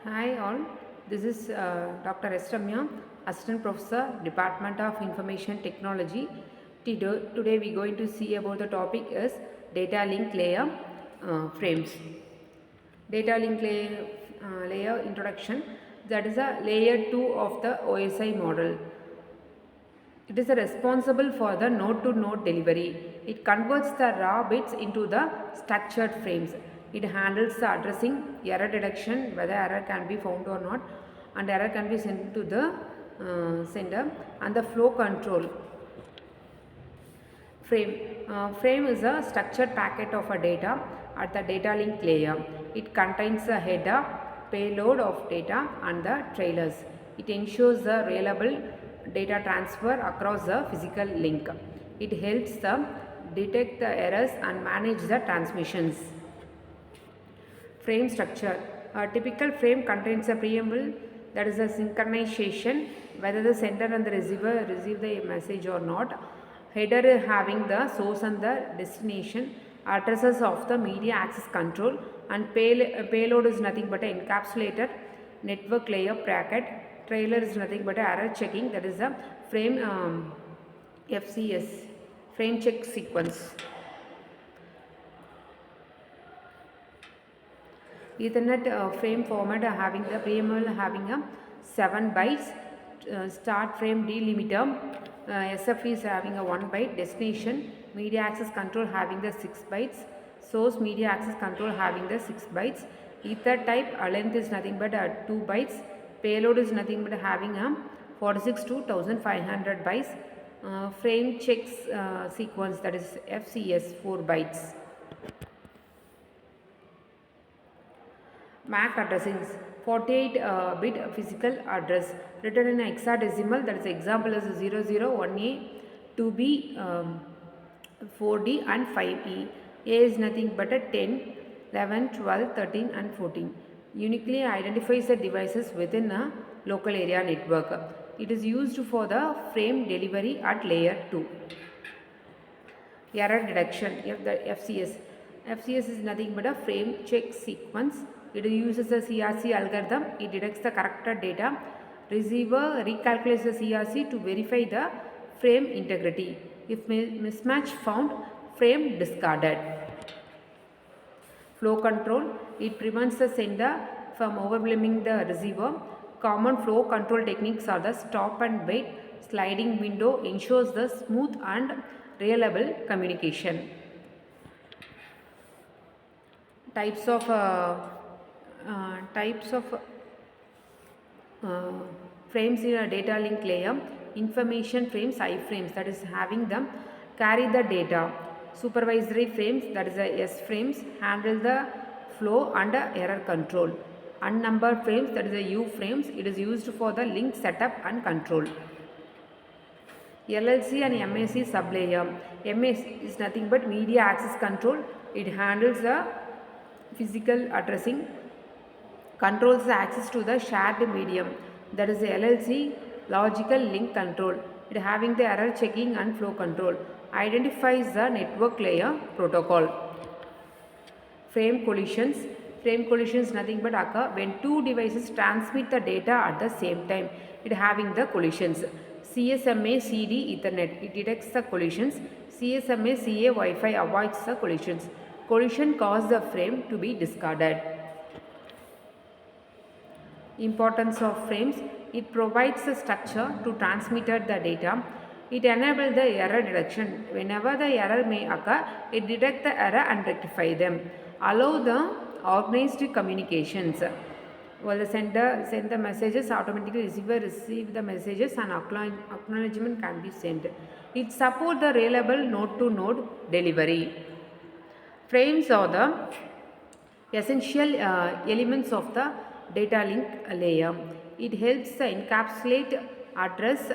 Hi all, this is Dr. S. Ramya, Assistant Professor, Department of Information Technology. Today we are going to see about the topic is data link layer frames. Data link layer introduction, that is a layer 2 of the OSI model. It is responsible for the node-to-node delivery. It converts the raw bits into the structured frames. It handles the addressing, error detection, whether error can be found or not, and error can be sent to the sender, and the flow control. Frame is a structured packet of a data at the data link layer. It contains the header, payload of data and the trailers. It ensures the reliable data transfer across the physical link. It helps them detect the errors and manage the transmissions. Frame structure. A typical frame contains a preamble, that is a synchronization, whether the sender and the receiver receive the message or not. Header having the source and the destination, addresses of the media access control, and payload is nothing but an encapsulated network layer packet. Trailer is nothing but error checking, that is the frame FCS, frame check sequence. Ethernet frame format having the preamble having a 7 bytes, start frame delimiter, SF is having a 1 byte, destination media access control having the 6 bytes, source media access control having the 6 bytes, ether type length is nothing but 2 bytes, payload is nothing but having a 46 to 1500 bytes, frame checks sequence, that is FCS, 4 bytes. MAC addressing 48-bit physical address written in hexadecimal, that is example is 001A, 2B, 4D and 5E. A is nothing but a 10, 11, 12, 13 and 14. Uniquely identifies the devices within a local area network. It is used for the frame delivery at layer 2. Error detection, the FCS. FCS is nothing but a frame check sequence. It uses a CRC algorithm. It detects the corrected data. Receiver recalculates the CRC to verify the frame integrity. If mismatch found, frame discarded. Flow control. It prevents the sender from overwhelming the receiver. Common flow control techniques are the stop and wait, sliding window ensures the smooth and reliable communication. Types of frames in a data link layer. Information frames, iframes, that is having them carry the data. Supervisory frames, that is the S frames, handle the flow and error control. Unnumbered frames, that is the U frames, it is used for the link setup and control. LLC and MAC sublayer. MAC is nothing but media access control. It handles the physical addressing, controls the access to the shared medium, that is the LLC, logical link control. It having the error checking and flow control, identifies the network layer protocol. Frame collisions. Frame collisions nothing but occur when two devices transmit the data at the same time. It having the collisions. CSMA CD Ethernet, it detects the collisions. CSMA CA Wi-Fi avoids the collisions. Collision causes the frame to be discarded. Importance of frames. It provides the structure to transmit the data. It enables the error detection. Whenever the error may occur, it detects the error and rectify them. Allow the organized communications. While the sender send the messages, automatically receiver receive the messages and acknowledgement can be sent. It supports the reliable node-to-node delivery. Frames are the essential elements of the data link layer. It helps to encapsulate, address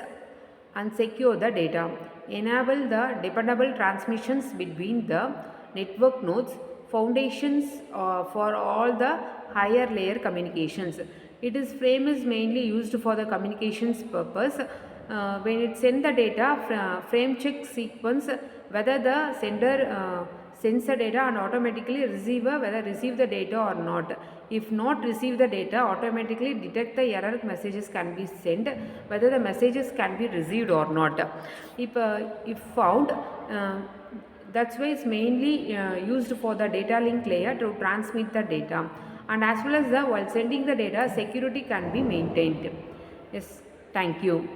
and secure the data, enable the dependable transmissions between the network nodes, foundations for all the higher layer communications. Frame is mainly used for the communications purpose. When it sends the data, frame check sequence whether the sender sends the data and automatically receiver whether receive the data or not. If not receive the data, automatically detect the error messages can be sent, whether the messages can be received or not. If found, that's why it's mainly used for the data link layer to transmit the data, and as well as the while sending the data, security can be maintained. Yes, thank you.